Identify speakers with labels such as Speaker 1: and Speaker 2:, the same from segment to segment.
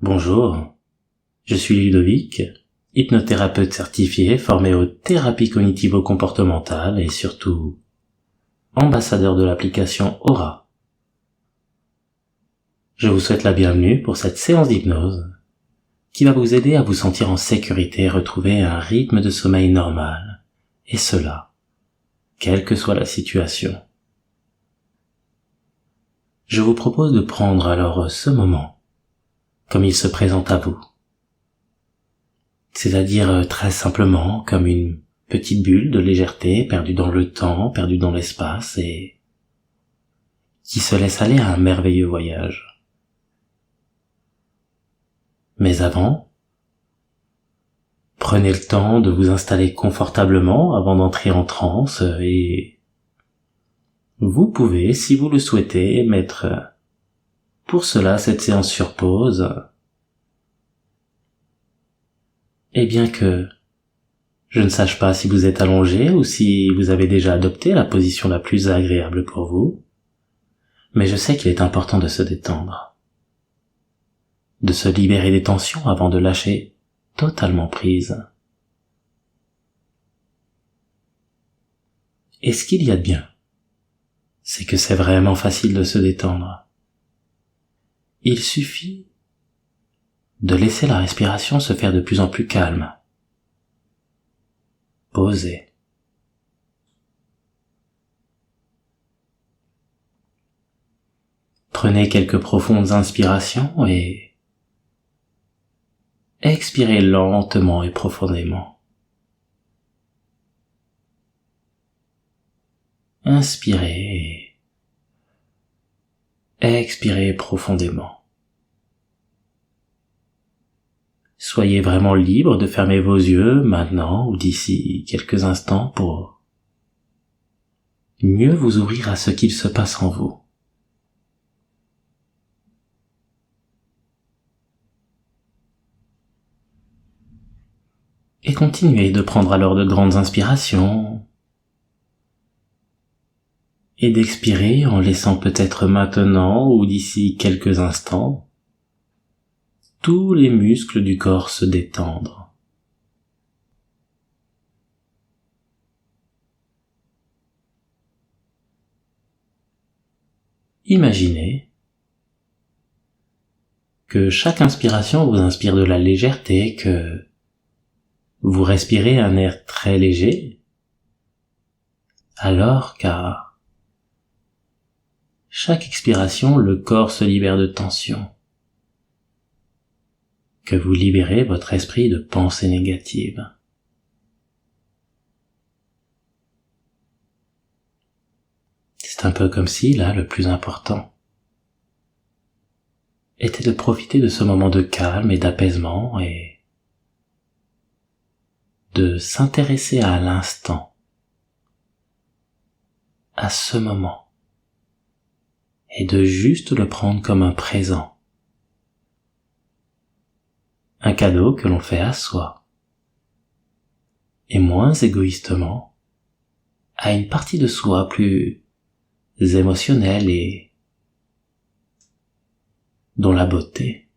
Speaker 1: Bonjour, je suis Ludovic, hypnothérapeute certifié formé aux thérapies cognitivo-comportementales et surtout ambassadeur de l'application Aura. Je vous souhaite la bienvenue pour cette séance d'hypnose qui va vous aider à vous sentir en sécurité et retrouver un rythme de sommeil normal, et cela, quelle que soit la situation. Je vous propose de prendre alors ce moment comme il se présente à vous. C'est-à-dire très simplement comme une petite bulle de légèreté perdue dans le temps, perdue dans l'espace et qui se laisse aller à un merveilleux voyage. Mais avant, prenez le temps de vous installer confortablement avant d'entrer en transe et vous pouvez, si vous le souhaitez, mettre pour cela cette séance sur pause. Et bien que je ne sache pas si vous êtes allongé ou si vous avez déjà adopté la position la plus agréable pour vous, mais je sais qu'il est important de se détendre, de se libérer des tensions avant de lâcher totalement prise. Et ce qu'il y a de bien, c'est que c'est vraiment facile de se détendre. Il suffit de laisser la respiration se faire de plus en plus calme, posée. Prenez quelques profondes inspirations et expirez lentement et profondément. Inspirez et expirez profondément. Soyez vraiment libre de fermer vos yeux maintenant ou d'ici quelques instants pour mieux vous ouvrir à ce qu'il se passe en vous. Et continuez de prendre alors de grandes inspirations et d'expirer en laissant peut-être maintenant ou d'ici quelques instants tous les muscles du corps se détendre. Imaginez que chaque inspiration vous inspire de la légèreté, que vous respirez un air très léger, alors qu'à chaque expiration, le corps se libère de tension, que vous libérez votre esprit de pensées négatives. C'est un peu comme si, là, le plus important était de profiter de ce moment de calme et d'apaisement et de s'intéresser à l'instant, à ce moment, et de juste le prendre comme un présent. Un cadeau que l'on fait à soi, et moins égoïstement, à une partie de soi plus émotionnelle et dont la beauté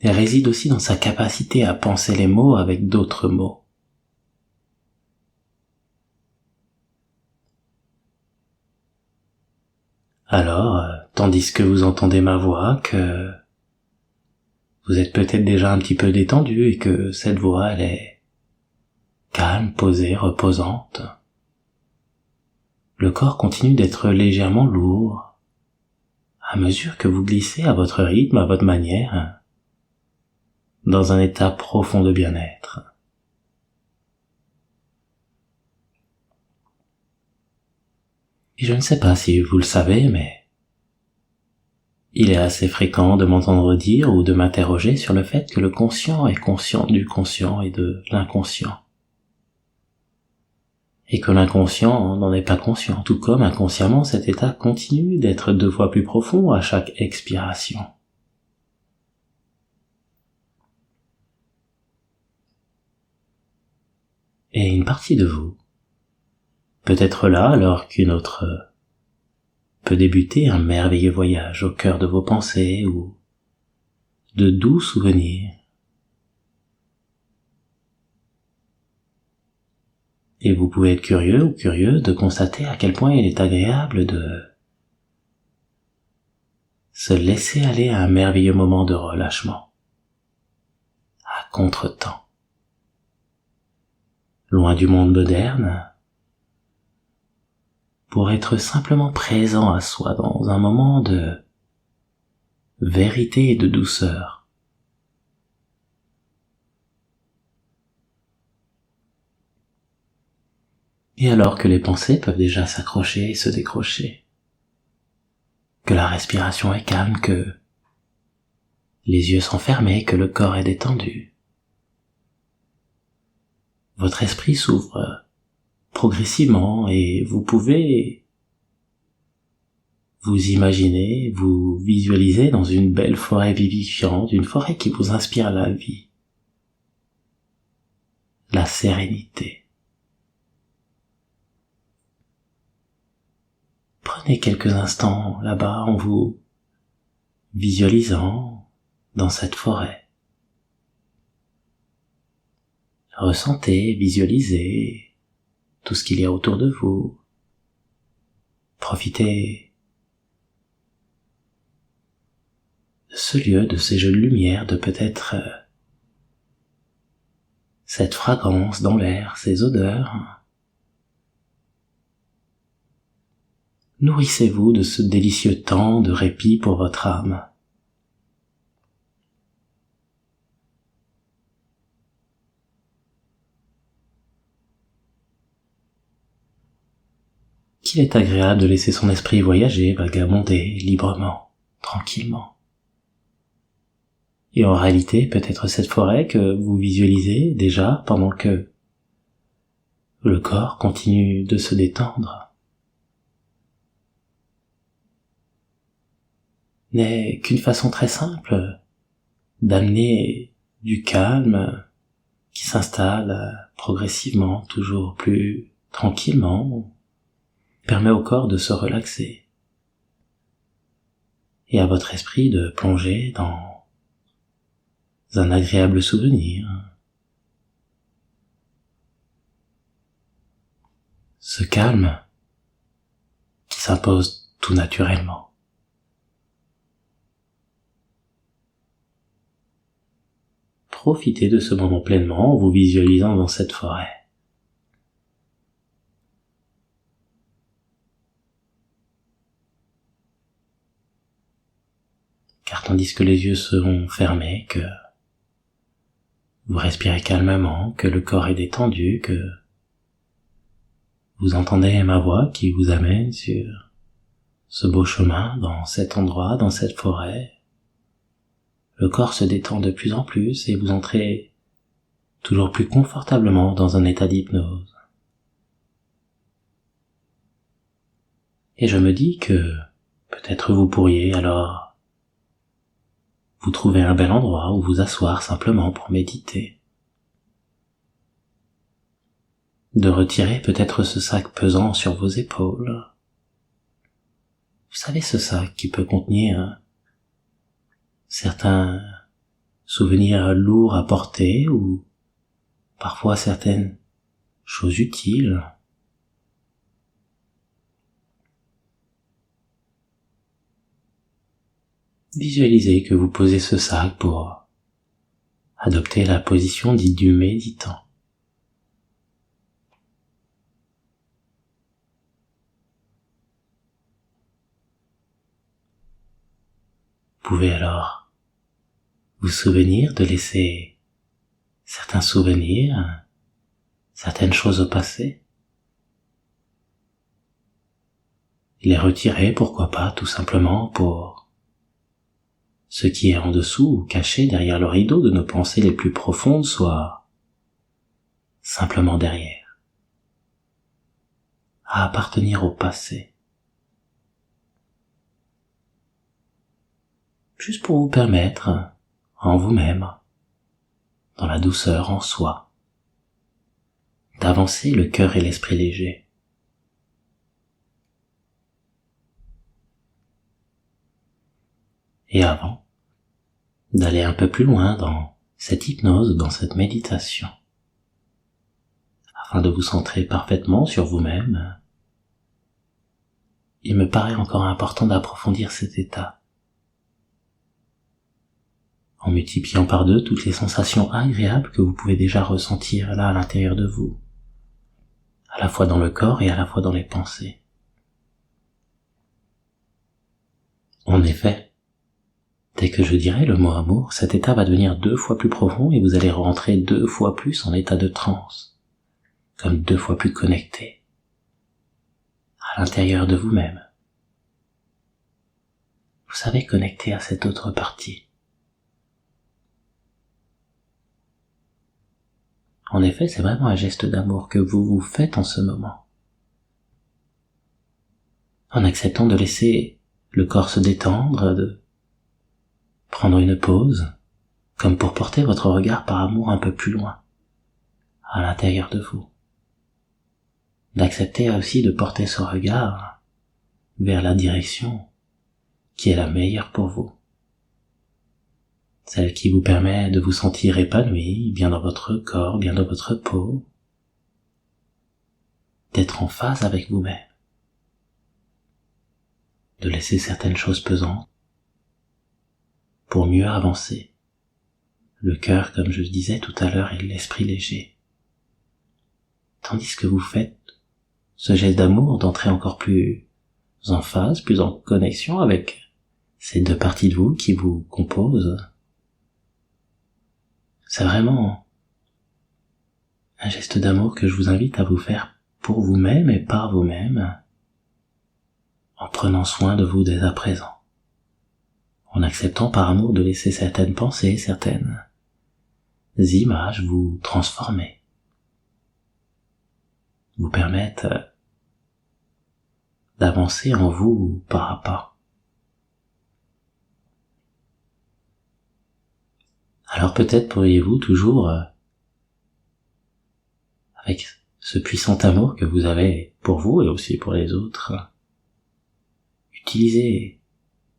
Speaker 1: réside aussi dans sa capacité à penser les mots avec d'autres mots. Alors, tandis que vous entendez ma voix, que vous êtes peut-être déjà un petit peu détendu et que cette voix, elle est calme, posée, reposante. Le corps continue d'être légèrement lourd à mesure que vous glissez à votre rythme, à votre manière, dans un état profond de bien-être. Et je ne sais pas si vous le savez, mais il est assez fréquent de m'entendre dire ou de m'interroger sur le fait que le conscient est conscient du conscient et de l'inconscient. Et que l'inconscient n'en est pas conscient, tout comme inconsciemment cet état continue d'être 2 fois plus profond à chaque expiration. Et une partie de vous peut être là alors qu'une autre peut débuter un merveilleux voyage au cœur de vos pensées ou de doux souvenirs. Et vous pouvez être curieux ou curieuse de constater à quel point il est agréable de se laisser aller à un merveilleux moment de relâchement, à contretemps. Loin du monde moderne, pour être simplement présent à soi dans un moment de vérité et de douceur. Et alors que les pensées peuvent déjà s'accrocher et se décrocher, que la respiration est calme, que les yeux sont fermés, que le corps est détendu, votre esprit s'ouvre progressivement et vous pouvez vous imaginer, vous visualiser dans une belle forêt vivifiante, une forêt qui vous inspire la vie, la sérénité. Prenez quelques instants là-bas en vous visualisant dans cette forêt. Ressentez, visualisez tout ce qu'il y a autour de vous. Profitez de ce lieu, de ces jeux de lumière, de peut-être cette fragrance dans l'air, ces odeurs. Nourrissez-vous de ce délicieux temps de répit pour votre âme. Qu'il est agréable de laisser son esprit voyager, vagabonder librement, tranquillement. Et en réalité, peut-être cette forêt que vous visualisez déjà pendant que le corps continue de se détendre n'est qu'une façon très simple d'amener du calme qui s'installe progressivement, toujours plus tranquillement, permet au corps de se relaxer et à votre esprit de plonger dans un agréable souvenir. Ce calme qui s'impose tout naturellement. Profitez de ce moment pleinement en vous visualisant dans cette forêt. Car tandis que les yeux seront fermés, que vous respirez calmement, que le corps est détendu, que vous entendez ma voix qui vous amène sur ce beau chemin, dans cet endroit, dans cette forêt, le corps se détend de plus en plus et vous entrez toujours plus confortablement dans un état d'hypnose. Et je me dis que peut-être vous pourriez alors vous trouver un bel endroit où vous asseoir simplement pour méditer. De retirer peut-être ce sac pesant sur vos épaules. Vous savez, ce sac qui peut contenir certains souvenirs lourds à porter ou parfois certaines choses utiles. Visualisez que vous posez ce sac pour adopter la position dite du méditant. Vous pouvez alors vous souvenir de laisser certains souvenirs, certaines choses au passé, les retirer, pourquoi pas, tout simplement pour ce qui est en dessous ou caché derrière le rideau de nos pensées les plus profondes soit simplement derrière, à appartenir au passé. Juste pour vous permettre, en vous-même, dans la douceur en soi, d'avancer le cœur et l'esprit léger. Et avant d'aller un peu plus loin dans cette hypnose, dans cette méditation, afin de vous centrer parfaitement sur vous-même. Il me paraît encore important d'approfondir cet état, en multipliant par deux toutes les sensations agréables que vous pouvez déjà ressentir là à l'intérieur de vous, à la fois dans le corps et à la fois dans les pensées. En effet, dès que je dirai le mot amour, cet état va devenir 2 fois plus profond et vous allez rentrer 2 fois plus en état de transe, comme 2 fois plus connecté à l'intérieur de vous-même. Vous savez, connecté à cette autre partie. En effet, c'est vraiment un geste d'amour que vous vous faites en ce moment. En acceptant de laisser le corps se détendre, de prendre une pause, comme pour porter votre regard par amour un peu plus loin, à l'intérieur de vous. D'accepter aussi de porter ce regard vers la direction qui est la meilleure pour vous. Celle qui vous permet de vous sentir épanoui, bien dans votre corps, bien dans votre peau, d'être en phase avec vous-même, de laisser certaines choses pesantes pour mieux avancer. Le cœur, comme je le disais tout à l'heure, et l'esprit léger. Tandis que vous faites ce geste d'amour, d'entrer encore plus en phase, plus en connexion avec ces 2 parties de vous qui vous composent. C'est vraiment un geste d'amour que je vous invite à vous faire pour vous-même et par vous-même, en prenant soin de vous dès à présent, en acceptant par amour de laisser certaines pensées, certaines images vous transformer, vous permettre d'avancer en vous pas à pas. Alors peut-être pourriez-vous toujours, avec ce puissant amour que vous avez pour vous et aussi pour les autres, utiliser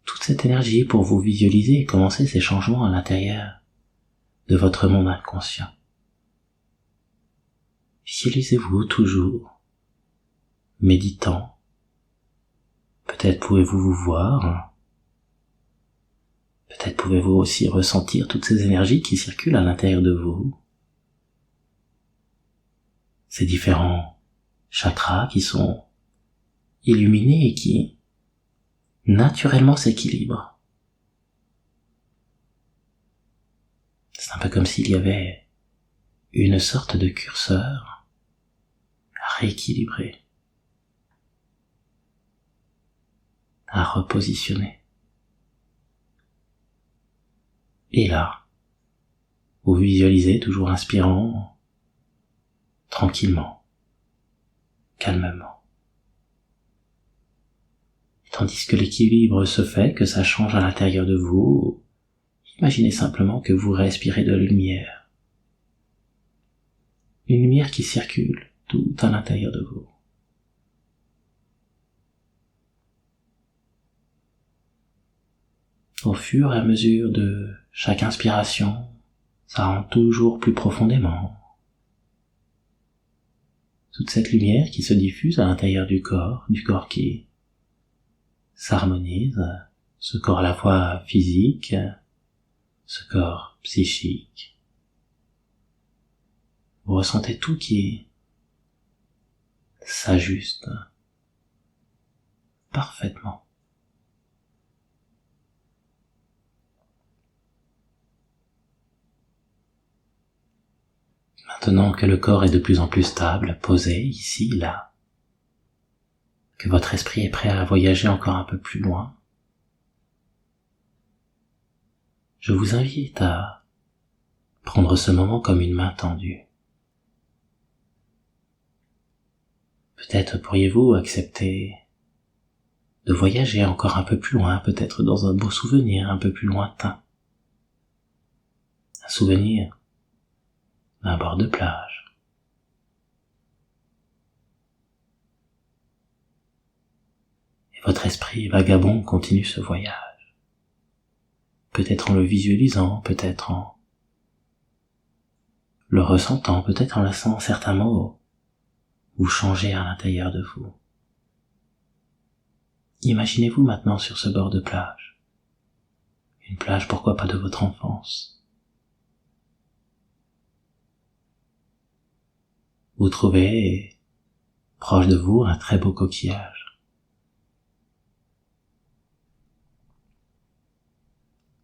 Speaker 1: toute cette énergie pour vous visualiser et commencer ces changements à l'intérieur de votre monde inconscient. Visualisez-vous toujours, méditant. Peut-être pouvez-vous vous voir. Peut-être pouvez-vous aussi ressentir toutes ces énergies qui circulent à l'intérieur de vous. Ces différents chakras qui sont illuminés et qui naturellement s'équilibrent. C'est un peu comme s'il y avait une sorte de curseur à rééquilibrer, à repositionner. Et là, vous visualisez toujours inspirant, tranquillement, calmement. Tandis que l'équilibre se fait, que ça change à l'intérieur de vous, imaginez simplement que vous respirez de la lumière. Une lumière qui circule tout à l'intérieur de vous. Au fur et à mesure de chaque inspiration, ça rentre toujours plus profondément. Toute cette lumière qui se diffuse à l'intérieur du corps qui s'harmonise, ce corps à la fois physique, ce corps psychique. Vous ressentez tout qui s'ajuste parfaitement. Maintenant que le corps est de plus en plus stable, posé, ici, là, que votre esprit est prêt à voyager encore un peu plus loin, je vous invite à prendre ce moment comme une main tendue. Peut-être pourriez-vous accepter de voyager encore un peu plus loin, peut-être dans un beau souvenir un peu plus lointain. Un souvenir d'un bord de plage. Et votre esprit vagabond continue ce voyage, peut-être en le visualisant, peut-être en le ressentant, peut-être en laissant certains mots vous changer à l'intérieur de vous. Imaginez-vous maintenant sur ce bord de plage. Une plage, pourquoi pas de votre enfance. Vous trouvez proche de vous un très beau coquillage.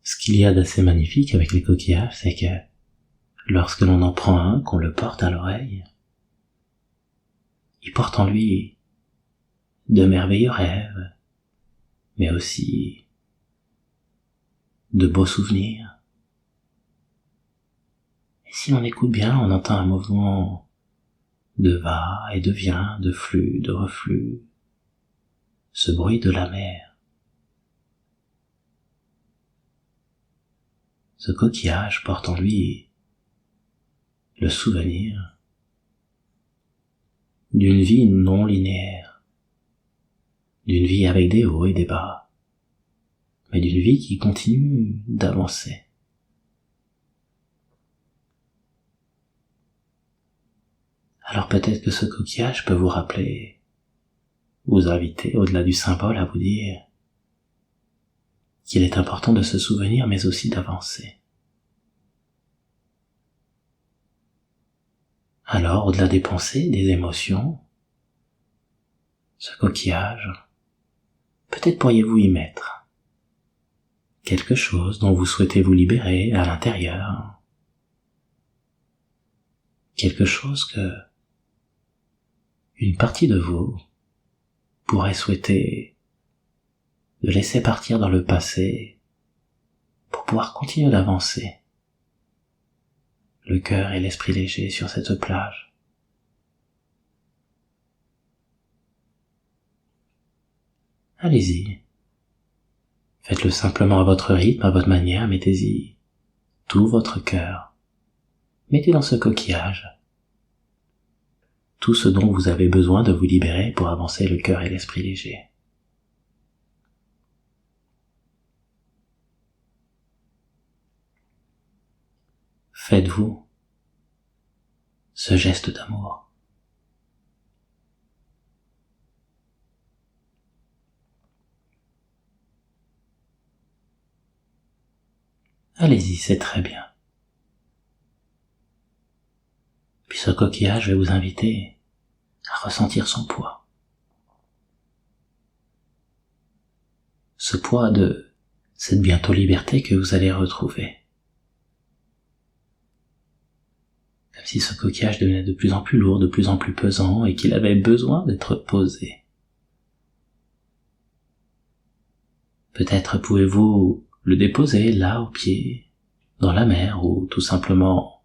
Speaker 1: Ce qu'il y a d'assez magnifique avec les coquillages, c'est que lorsque l'on en prend un, qu'on le porte à l'oreille, il porte en lui de merveilleux rêves, mais aussi de beaux souvenirs. Et si l'on écoute bien, on entend un mouvement de va et de vient, de flux, de reflux, ce bruit de la mer. Ce coquillage porte en lui le souvenir d'une vie non linéaire, d'une vie avec des hauts et des bas, mais d'une vie qui continue d'avancer. Alors peut-être que ce coquillage peut vous rappeler, vous inviter au-delà du symbole à vous dire qu'il est important de se souvenir mais aussi d'avancer. Alors, au-delà des pensées, des émotions, ce coquillage, peut-être pourriez-vous y mettre quelque chose dont vous souhaitez vous libérer à l'intérieur, quelque chose que une partie de vous pourrait souhaiter de laisser partir dans le passé pour pouvoir continuer d'avancer, le cœur et l'esprit léger sur cette plage. Allez-y, faites-le simplement à votre rythme, à votre manière, mettez-y tout votre cœur, mettez dans ce coquillage tout ce dont vous avez besoin de vous libérer pour avancer le cœur et l'esprit léger. Faites-vous ce geste d'amour. Allez-y, c'est très bien. Puis ce coquillage va vous inviter à ressentir son poids. Ce poids de cette bientôt liberté que vous allez retrouver. Comme si ce coquillage devenait de plus en plus lourd, de plus en plus pesant, et qu'il avait besoin d'être posé. Peut-être pouvez-vous le déposer là au pied, dans la mer, ou tout simplement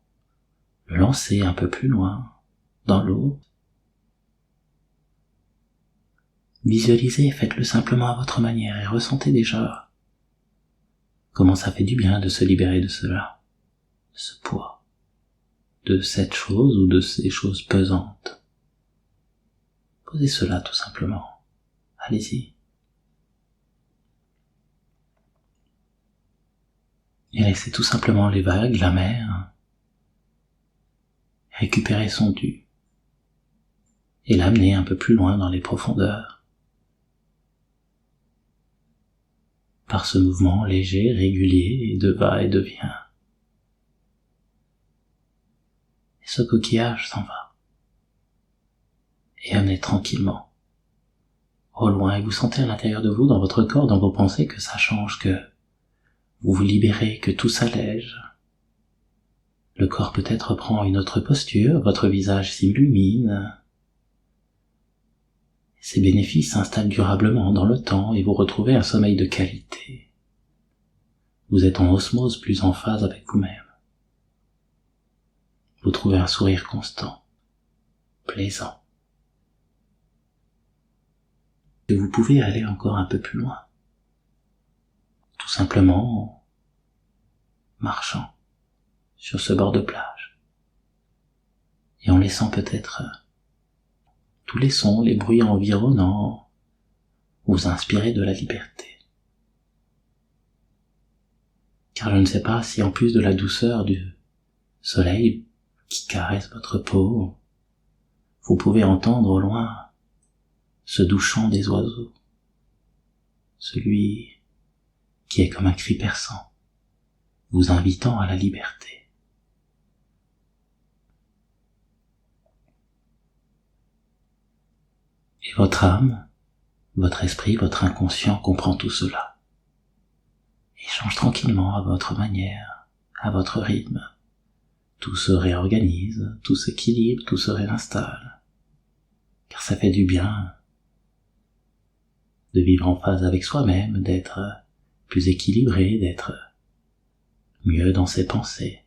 Speaker 1: le lancer un peu plus loin, dans l'eau. Visualisez, faites-le simplement à votre manière et ressentez déjà comment ça fait du bien de se libérer de cela, de ce poids, de cette chose ou de ces choses pesantes. Posez cela tout simplement. Allez-y. Et laissez tout simplement les vagues, la mer, récupérer son dû et l'amener un peu plus loin dans les profondeurs. Par ce mouvement léger, régulier, de va et de vient. Et ce coquillage s'en va. Et amenez tranquillement, au loin, et vous sentez à l'intérieur de vous, dans votre corps, dans vos pensées, que ça change, que vous vous libérez, que tout s'allège. Le corps peut-être prend une autre posture, votre visage s'illumine. Ces bénéfices s'installent durablement dans le temps et vous retrouvez un sommeil de qualité. Vous êtes en osmose, plus en phase avec vous-même. Vous trouvez un sourire constant, plaisant. Et vous pouvez aller encore un peu plus loin. Tout simplement en marchant sur ce bord de plage. Et en laissant peut-être tous les sons, les bruits environnants, vous inspirer de la liberté. car je ne sais pas si en plus de la douceur du soleil qui caresse votre peau, vous pouvez entendre au loin ce doux chant des oiseaux, celui qui est comme un cri perçant, vous invitant à la liberté. Et votre âme, votre esprit, votre inconscient comprend tout cela, et change tranquillement à votre manière, à votre rythme. Tout se réorganise, tout s'équilibre, tout se réinstalle, car ça fait du bien de vivre en phase avec soi-même, d'être plus équilibré, d'être mieux dans ses pensées.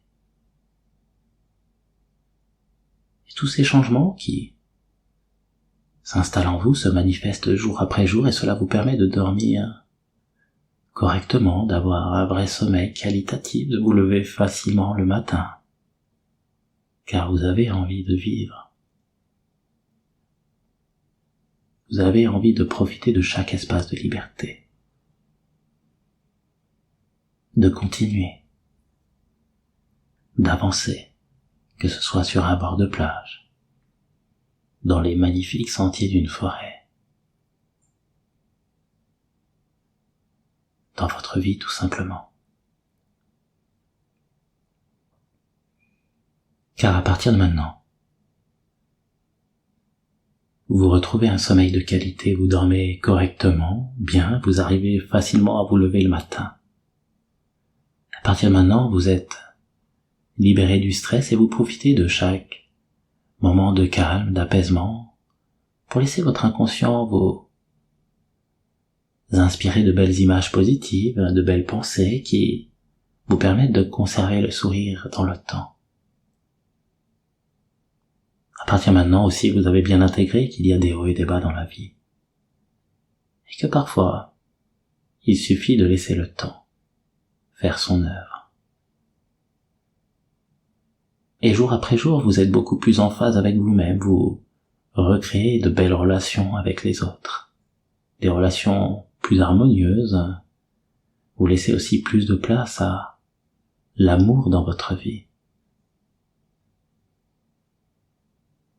Speaker 1: Et tous ces changements qui s'installent en vous se manifestent jour après jour, et cela vous permet de dormir correctement, d'avoir un vrai sommeil qualitatif, de vous lever facilement le matin, car vous avez envie de vivre. Vous avez envie de profiter de chaque espace de liberté, de continuer, d'avancer, que ce soit sur un bord de plage, dans les magnifiques sentiers d'une forêt, dans votre vie tout simplement. Car à partir de maintenant, vous retrouvez un sommeil de qualité, vous dormez correctement, bien, vous arrivez facilement à vous lever le matin. À partir de maintenant, vous êtes libéré du stress et vous profitez de chaque moment de calme, d'apaisement, pour laisser votre inconscient vous inspirer de belles images positives, de belles pensées qui vous permettent de conserver le sourire dans le temps. À partir de maintenant aussi, vous avez bien intégré qu'il y a des hauts et des bas dans la vie. Et que parfois, il suffit de laisser le temps faire son œuvre. Et jour après jour, vous êtes beaucoup plus en phase avec vous-même, vous recréez de belles relations avec les autres. Des relations plus harmonieuses. Vous laissez aussi plus de place à l'amour dans votre vie.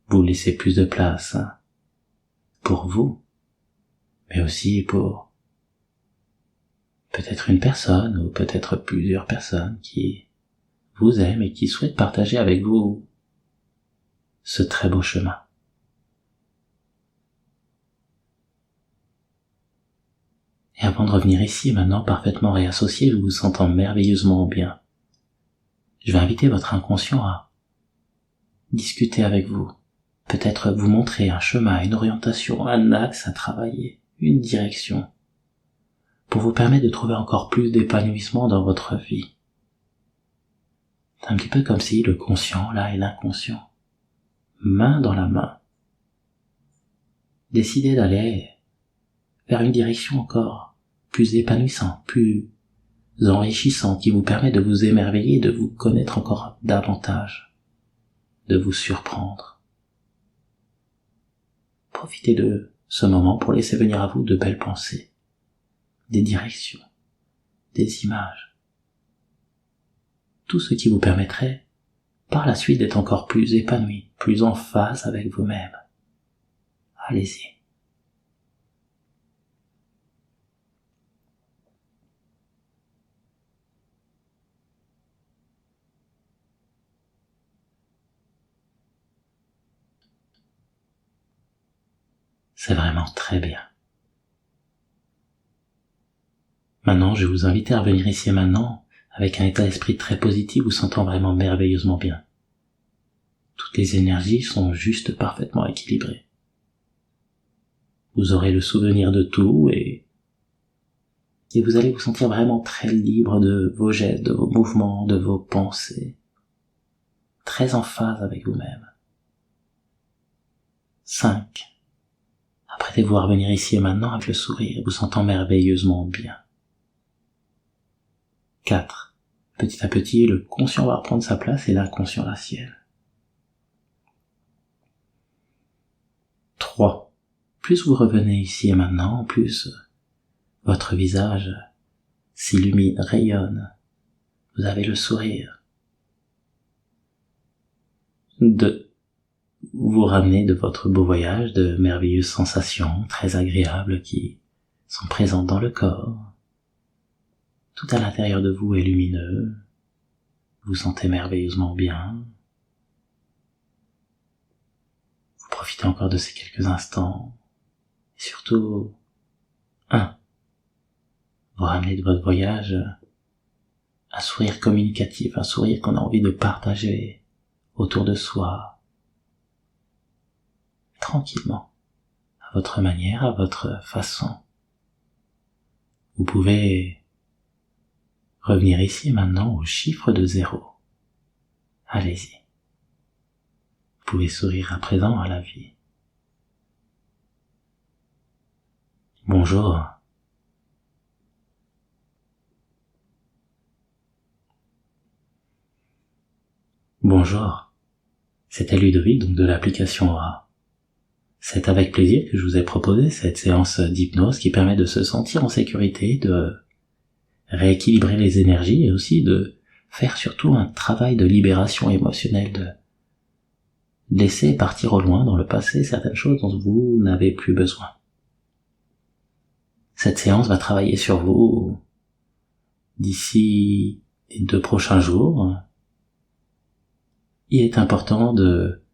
Speaker 1: Vous laissez plus de place pour vous, mais aussi pour peut-être une personne ou peut-être plusieurs personnes qui vous aiment et qui souhaitent partager avec vous ce très beau chemin. Et avant de revenir ici, maintenant parfaitement réassocié, vous vous sentant merveilleusement bien, je vais inviter votre inconscient à discuter avec vous. Peut-être vous montrer un chemin, une orientation, un axe à travailler, une direction, pour vous permettre de trouver encore plus d'épanouissement dans votre vie. C'est un petit peu comme si le conscient, là, et l'inconscient, main dans la main, décidaient d'aller vers une direction encore plus épanouissante, plus enrichissante, qui vous permet de vous émerveiller, de vous connaître encore davantage, de vous surprendre. Profitez de ce moment pour laisser venir à vous de belles pensées, des directions, des images, tout ce qui vous permettrait par la suite d'être encore plus épanoui, plus en phase avec vous-même. Allez-y. C'est vraiment très bien. Maintenant, je vais vous inviter à revenir ici et maintenant avec un état d'esprit très positif, vous sentant vraiment merveilleusement bien. Toutes les énergies sont juste parfaitement équilibrées. Vous aurez le souvenir de tout et vous allez vous sentir vraiment très libre de vos gestes, de vos mouvements, de vos pensées. Très en phase avec vous-même. 5. Apprêtez-vous à revenir ici et maintenant avec le sourire, vous sentant merveilleusement bien. 4. Petit à petit, le conscient va reprendre sa place et l'inconscient la sienne. 3. Plus vous revenez ici et maintenant, plus votre visage s'illumine, rayonne vous avez le sourire, de vous ramener de votre beau voyage, de merveilleuses sensations très agréables qui sont présentes dans le corps. Tout à l'intérieur de vous est lumineux, vous sentez merveilleusement bien. Vous profitez encore de ces quelques instants. Et surtout, vous ramenez de votre voyage un sourire communicatif, un sourire qu'on a envie de partager autour de soi, tranquillement, à votre manière, à votre façon. Vous pouvez revenir ici maintenant au chiffre de 0. Allez-y. Vous pouvez sourire à présent à la vie. Bonjour. Bonjour. C'était Ludovic, donc de l'application Aura. C'est avec plaisir que je vous ai proposé cette séance d'hypnose qui permet de se sentir en sécurité, de rééquilibrer les énergies et aussi de faire surtout un travail de libération émotionnelle, de laisser partir au loin dans le passé certaines choses dont vous n'avez plus besoin. Cette séance va travailler sur vous d'ici les 2 prochains jours. Il est important de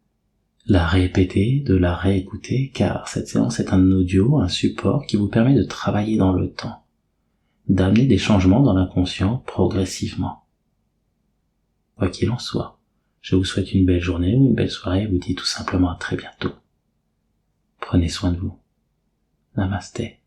Speaker 1: la répéter, de la réécouter, car cette séance est un audio, un support qui vous permet de travailler dans le temps, d'amener des changements dans l'inconscient progressivement. Quoi qu'il en soit, je vous souhaite une belle journée ou une belle soirée et vous dis tout simplement à très bientôt. Prenez soin de vous. Namasté.